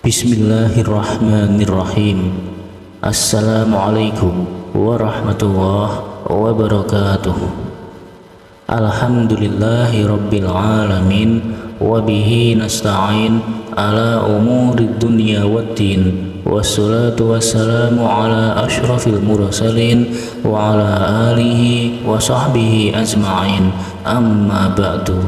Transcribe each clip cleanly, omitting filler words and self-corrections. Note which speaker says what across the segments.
Speaker 1: Bismillahirrahmanirrahim. Assalamualaikum warahmatullahi wabarakatuh. Alhamdulillahi rabbil alamin, wabihi nasta'in ala umurid dunya waddin, wassalatu wassalamu ala ashrafil mursalin wa ala alihi wa sahbihi ajma'in, amma ba'du.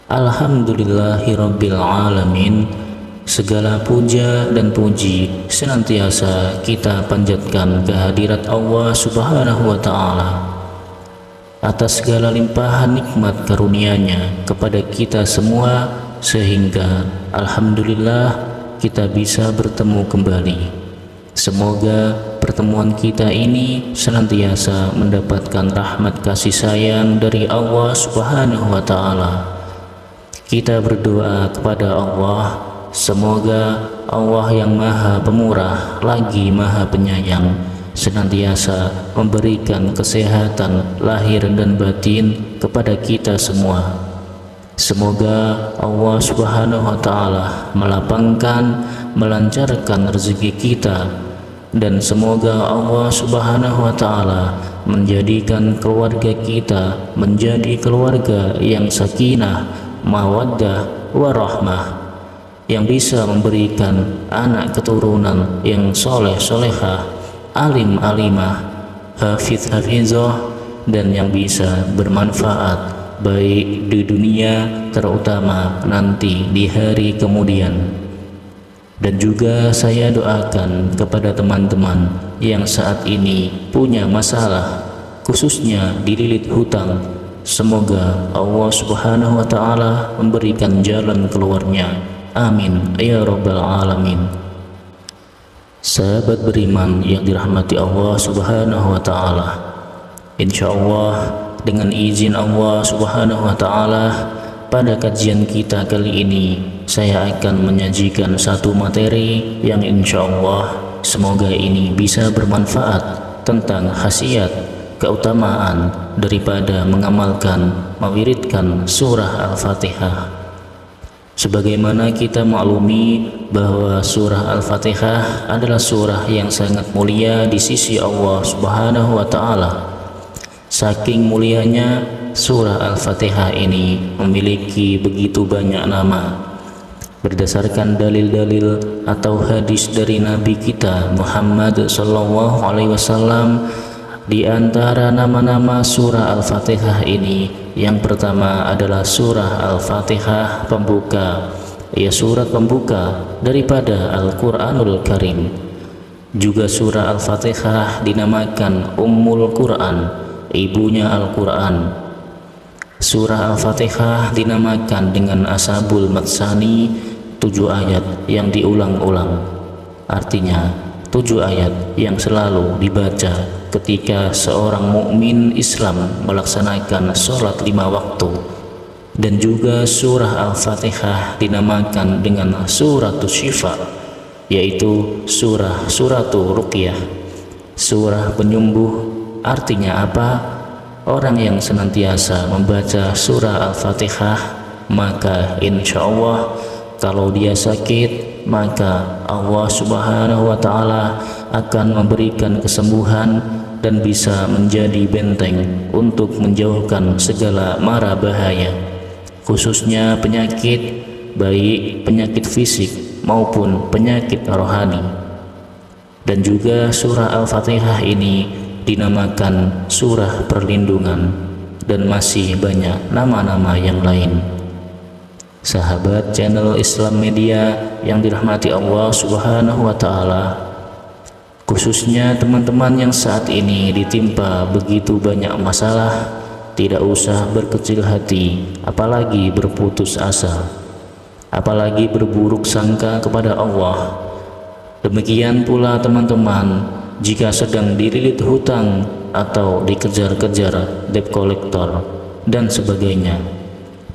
Speaker 1: Alhamdulillahi rabbil alamin. Segala puja dan puji senantiasa kita panjatkan kehadirat Allah Subhanahu wa Ta'ala atas segala limpahan nikmat karunia-Nya kepada kita semua, sehingga alhamdulillah kita bisa bertemu kembali. Semoga pertemuan kita ini senantiasa mendapatkan rahmat kasih sayang dari Allah Subhanahu wa Ta'ala. Kita berdoa kepada Allah, semoga Allah yang Maha Pemurah lagi Maha Penyayang senantiasa memberikan kesehatan lahir dan batin kepada kita semua. Semoga Allah Subhanahu wa Ta'ala melapangkan, melancarkan rezeki kita, dan semoga Allah Subhanahu wa Ta'ala menjadikan keluarga kita menjadi keluarga yang sakinah, mawaddah, warahmah, yang bisa memberikan anak keturunan yang soleh solehah, alim alimah, hafiz hafizah, dan yang bisa bermanfaat baik di dunia terutama nanti di hari kemudian. Dan juga saya doakan kepada teman-teman yang saat ini punya masalah, khususnya dililit hutang, semoga Allah Subhanahu wa Ta'ala memberikan jalan keluarnya. Amin ya rabbal alamin. Sahabat beriman yang dirahmati Allah Subhanahu wa Ta'ala, insyaallah dengan izin Allah Subhanahu wa Ta'ala, pada kajian kita kali ini saya akan menyajikan satu materi yang insyaallah semoga ini bisa bermanfaat tentang khasiat, keutamaan daripada mengamalkan, mewiridkan surah Al-Fatihah. Sebagaimana kita maklumi bahwa surah Al-Fatihah adalah surah yang sangat mulia di sisi Allah Subhanahu wa Ta'ala. Saking mulianya surah Al-Fatihah ini memiliki begitu banyak nama. Berdasarkan dalil-dalil atau hadis dari Nabi kita Muhammad SAW, di antara nama-nama surah Al-Fatihah ini, yang pertama adalah surah Al-Fatihah pembuka, ya surat pembuka daripada Al-Quranul Karim. Juga surah Al-Fatihah dinamakan Ummul Quran, ibunya Al-Quran. Surah Al-Fatihah dinamakan dengan Ashabul Matsani, 7 ayat yang diulang-ulang. Artinya 7 ayat yang selalu dibaca ketika seorang mukmin Islam melaksanakan sholat 5 waktu. Dan juga surah Al-Fatihah dinamakan dengan suratul syifa, yaitu suratul ruqyah, surah penyembuh. Artinya apa? Orang yang senantiasa membaca surah Al-Fatihah, maka insya Allah kalau dia sakit, maka Allah Subhanahu wa Ta'ala akan memberikan kesembuhan dan bisa menjadi benteng untuk menjauhkan segala mara bahaya, khususnya penyakit, baik penyakit fisik maupun penyakit rohani. Dan juga surah Al-Fatihah ini dinamakan surah perlindungan, dan masih banyak nama-nama yang lain. Sahabat channel Islam Media yang dirahmati Allah Subhanahu wa Ta'ala, khususnya teman-teman yang saat ini ditimpa begitu banyak masalah, tidak usah berkecil hati, apalagi berputus asa, apalagi berburuk sangka kepada Allah. Demikian pula teman-teman jika sedang dililit hutang atau dikejar-kejar debt collector dan sebagainya,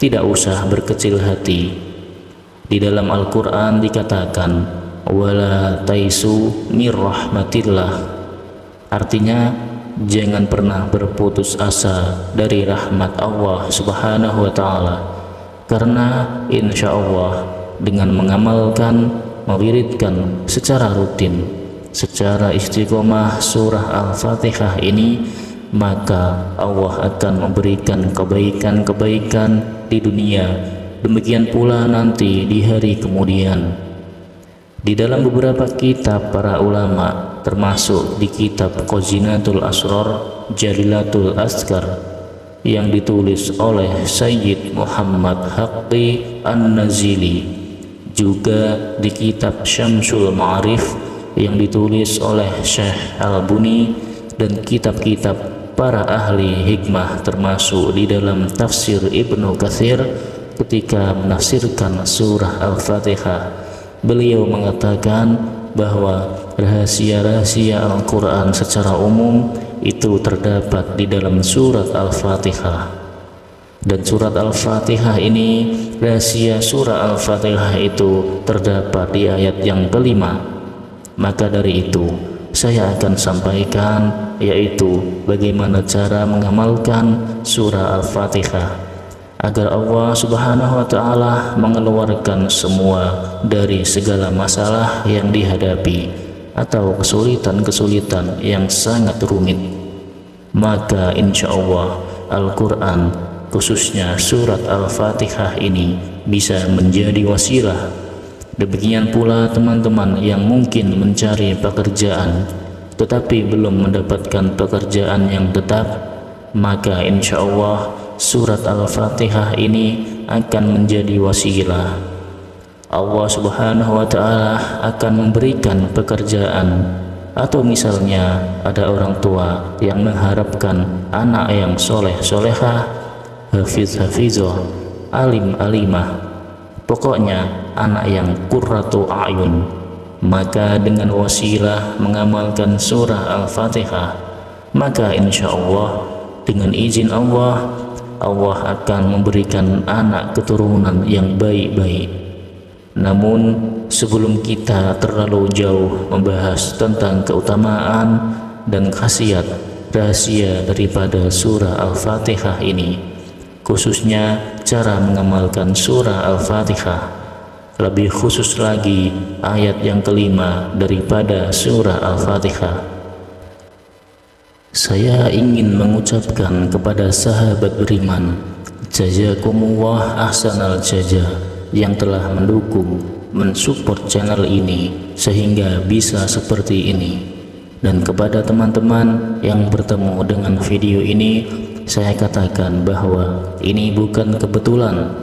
Speaker 1: tidak usah berkecil hati. Di dalam Al-Quran dikatakan wala taisu mir rahmatillah, artinya jangan pernah berputus asa dari rahmat Allah Subhanahu wa Ta'ala, karena insya Allah dengan mengamalkan, mewiridkan secara rutin, secara istiqomah surah Al-Fatihah ini, maka Allah akan memberikan kebaikan-kebaikan di dunia, demikian pula nanti di hari kemudian. Di dalam beberapa kitab para ulama, termasuk di kitab Khazinatul Asrar Jalilatul Azkar yang ditulis oleh Sayyid Muhammad Haqqi An-Nazili, juga di kitab Syamsul Ma'arif yang ditulis oleh Syekh Al-Buni, dan kitab-kitab para ahli hikmah termasuk di dalam tafsir Ibnu Katsir ketika menafsirkan surah Al-Fatihah. Beliau mengatakan bahwa rahasia-rahasia Al-Quran secara umum itu terdapat di dalam surat Al-Fatihah, dan surat Al-Fatihah ini, rahasia surah Al-Fatihah itu terdapat di ayat yang kelima. Maka dari itu saya akan sampaikan, yaitu bagaimana cara mengamalkan surah Al-Fatihah agar Allah Subhanahu wa Ta'ala mengeluarkan semua dari segala masalah yang dihadapi atau kesulitan-kesulitan yang sangat rumit. Maka insya Allah Al-Quran, khususnya surat Al-Fatihah ini, bisa menjadi wasilah. Demikian pula teman-teman yang mungkin mencari pekerjaan tetapi belum mendapatkan pekerjaan yang tetap, maka insya Allah surat Al-Fatihah ini akan menjadi wasilah. Allah Subhanahu wa Ta'ala akan memberikan pekerjaan. Atau misalnya ada orang tua yang mengharapkan anak yang soleh-solehah, hafiz-hafizah, alim-alimah, pokoknya anak yang qurratu a'yun, maka dengan wasilah mengamalkan surah Al-Fatihah, maka insya Allah dengan izin Allah, Allah akan memberikan anak keturunan yang baik-baik. Namun sebelum kita terlalu jauh membahas tentang keutamaan dan khasiat rahasia daripada surah Al-Fatihah ini, khususnya cara mengamalkan surah Al-Fatihah, lebih khusus lagi ayat yang kelima daripada surah Al-Fatihah, saya ingin mengucapkan kepada sahabat beriman, jazakumullah ahsanal jazaa, yang telah mendukung, mensupport channel ini sehingga bisa seperti ini. Dan kepada teman-teman yang bertemu dengan video ini, saya katakan bahwa ini bukan kebetulan,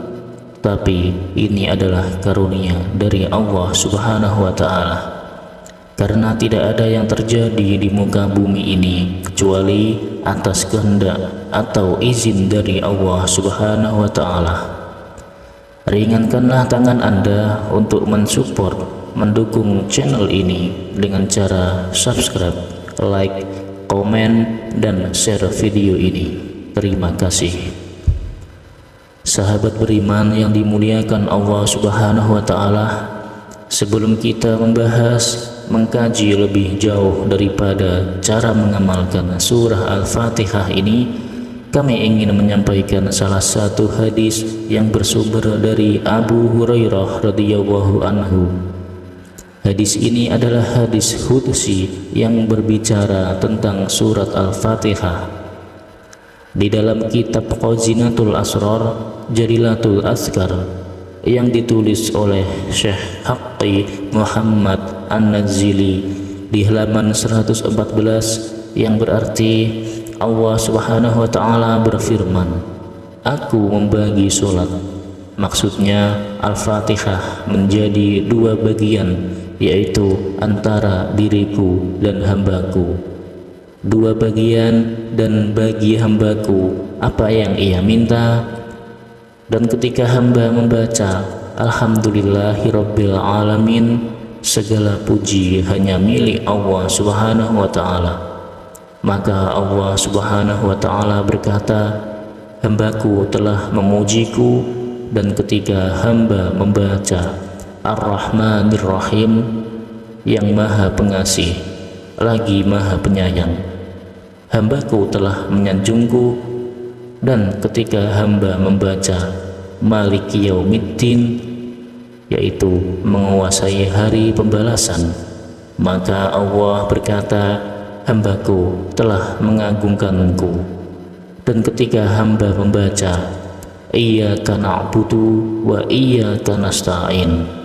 Speaker 1: tapi ini adalah karunia dari Allah Subhanahu wa Ta'ala. Karena tidak ada yang terjadi di muka bumi ini kecuali atas kehendak atau izin dari Allah Subhanahu wa Ta'ala. Ringankanlah tangan Anda untuk mensupport, mendukung channel ini dengan cara subscribe, like, komen, dan share video ini. Terima kasih. Sahabat beriman yang dimuliakan Allah Subhanahu wa Ta'ala, sebelum kita membahas, mengkaji lebih jauh daripada cara mengamalkan surah Al-Fatihah ini, kami ingin menyampaikan salah satu hadis yang bersumber dari Abu Hurairah radhiyallahu anhu. Hadis ini adalah hadis qudsi yang berbicara tentang surat Al-Fatihah. Di dalam kitab Khazinatul Asrar Jalilatul Azkar yang ditulis oleh Syekh Haqqi Muhammad An-Nazili di halaman 114, yang berarti Allah Subhanahu wa Ta'ala berfirman, "Aku membagi solat." Maksudnya Al-Fatihah menjadi dua bagian, yaitu antara diriku dan hambaku. Dua bagian, dan bagi hambaku apa yang ia minta. Dan ketika hamba membaca Alhamdulillahirabbil alamin, segala puji hanya milik Allah Subhanahu wa Ta'ala, maka Allah Subhanahu wa Ta'ala berkata, hambaku telah memujiku. Dan ketika hamba membaca Ar-Rahmanir Rahim, yang maha pengasih lagi maha penyayang, hambaku telah menyanjungku. Dan ketika hamba membaca Maliki Yaumiddin, yaitu menguasai hari pembalasan. Maka Allah berkata, hambaku telah mengagungkanku. Dan ketika hamba membaca iyyaka na'budu wa iyyaka nasta'in,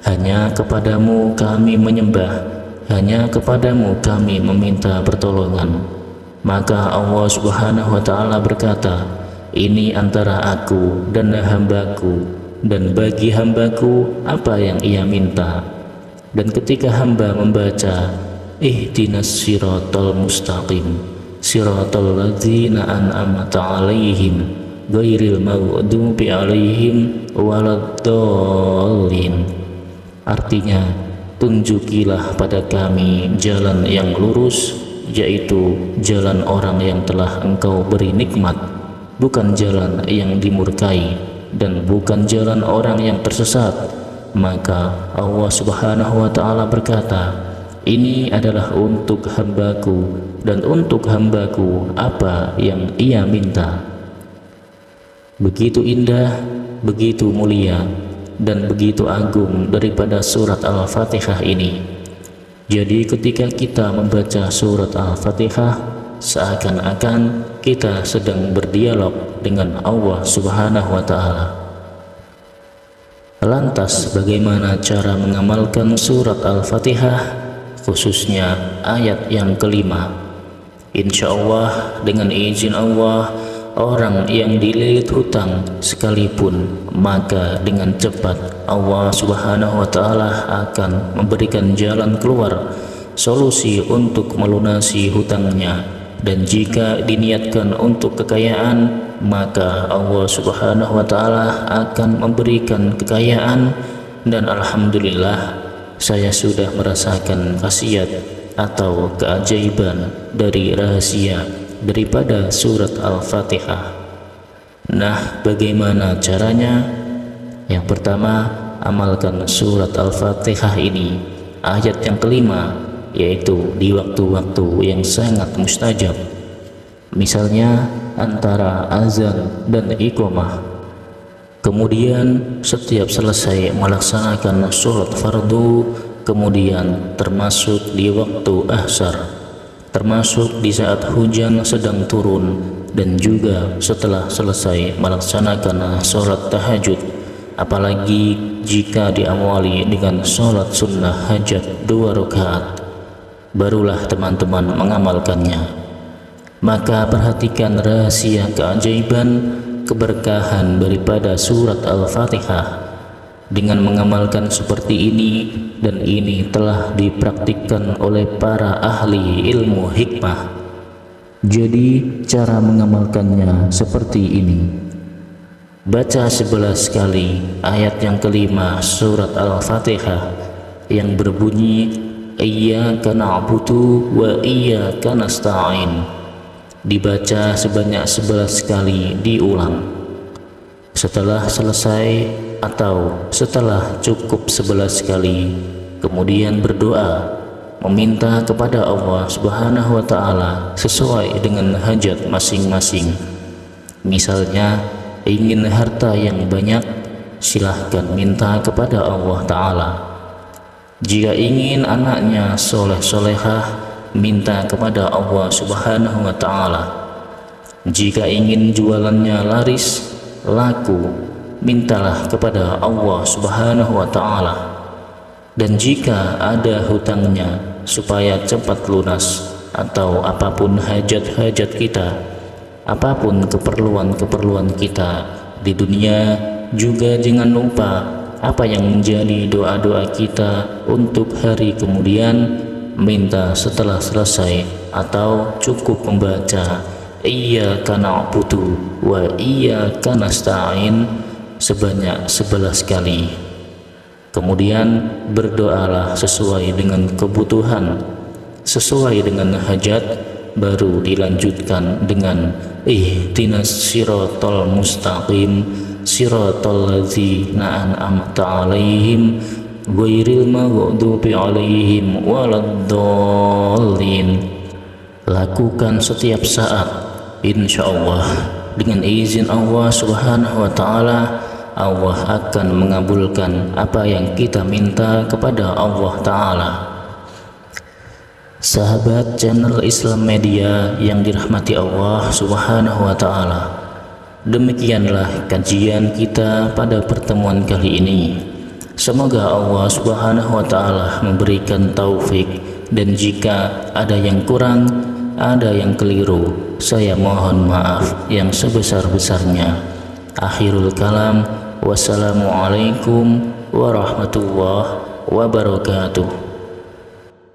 Speaker 1: hanya kepadamu kami menyembah, hanya kepadamu kami meminta pertolongan, maka Allah Subhanahu wa ta'ala berkata, ini antara aku dan hambaku, dan bagi hambaku apa yang ia minta. Dan ketika hamba membaca ihdinas siratal mustaqim siratal ladzina an'amta alaihim ghairil maghdubi alaihim waladdallin, artinya tunjukilah pada kami jalan yang lurus, yaitu jalan orang yang telah engkau beri nikmat, bukan jalan yang dimurkai, dan bukan jalan orang yang tersesat. Maka Allah Subhanahu wa ta'ala berkata, ini adalah untuk hambaku, dan untuk hambaku apa yang ia minta. Begitu indah, begitu mulia, dan begitu agung daripada surat Al-Fatihah ini. Jadi ketika kita membaca surat Al-Fatihah, seakan-akan kita sedang berdialog dengan Allah Subhanahu wa ta'ala. Lantas bagaimana cara mengamalkan surat Al-Fatihah, khususnya ayat yang kelima? Insya Allah dengan izin Allah, orang yang dililit hutang sekalipun, maka dengan cepat Allah Subhanahu wa ta'ala akan memberikan jalan keluar, solusi untuk melunasi hutangnya. Dan jika diniatkan untuk kekayaan, maka Allah Subhanahu wa ta'ala akan memberikan kekayaan. Dan alhamdulillah, saya sudah merasakan khasiat atau keajaiban dari rahasia daripada surat Al-Fatihah. Nah, bagaimana caranya? Yang pertama, amalkan surat Al-Fatihah ini, ayat yang kelima, yaitu di waktu-waktu yang sangat mustajab, misalnya antara azan dan iqamah. Kemudian setiap selesai melaksanakan sholat fardu, kemudian termasuk di waktu ahsar, termasuk di saat hujan sedang turun, dan juga setelah selesai melaksanakan sholat tahajud, apalagi jika diawali dengan sholat sunnah hajat 2 rakaat, barulah teman-teman mengamalkannya. Maka perhatikan rahasia keajaiban, keberkahan daripada surat Al-Fatihah. Dengan mengamalkan seperti ini, dan ini telah dipraktikkan oleh para ahli ilmu hikmah. Jadi cara mengamalkannya seperti ini: baca 11 kali ayat yang kelima surat Al-Fatihah yang berbunyi iyyaka na'budu wa iyyaka nasta'in. Dibaca sebanyak 11 kali, diulang. Setelah selesai atau setelah cukup 11 kali, kemudian berdoa, meminta kepada Allah Subhanahu wa ta'ala sesuai dengan hajat masing-masing. Misalnya ingin harta yang banyak, silahkan minta kepada Allah ta'ala. Jika ingin anaknya soleh-solehah, minta kepada Allah Subhanahu wa ta'ala. Jika ingin jualannya laris, laku, mintalah kepada Allah Subhanahu wa ta'ala. Dan jika ada hutangnya supaya cepat lunas, atau apapun hajat-hajat kita, apapun keperluan-keperluan kita di dunia, juga jangan lupa apa yang menjadi doa-doa kita untuk hari kemudian. Minta setelah selesai atau cukup membaca iyyaka na'budu wa iyyaka nasta'in sebanyak 11 kali. Kemudian berdoalah sesuai dengan kebutuhan, sesuai dengan hajat, baru dilanjutkan dengan ihdinas siratal mustaqim siratal ladzina an'amta alaihim ghairil maghdubi alaihim waladdallin. Lakukan setiap saat, insya Allah dengan izin Allah Subhanahu wa ta'ala, Allah akan mengabulkan apa yang kita minta kepada Allah Ta'ala. Sahabat channel Islam Media yang dirahmati Allah Subhanahu wa Ta'ala, demikianlah kajian kita pada pertemuan kali ini. Semoga Allah Subhanahu wa Ta'ala memberikan taufik, dan jika ada yang kurang, ada yang keliru, saya mohon maaf yang sebesar-besarnya. Akhirul kalam, wassalamualaikum warahmatullahi wabarakatuh.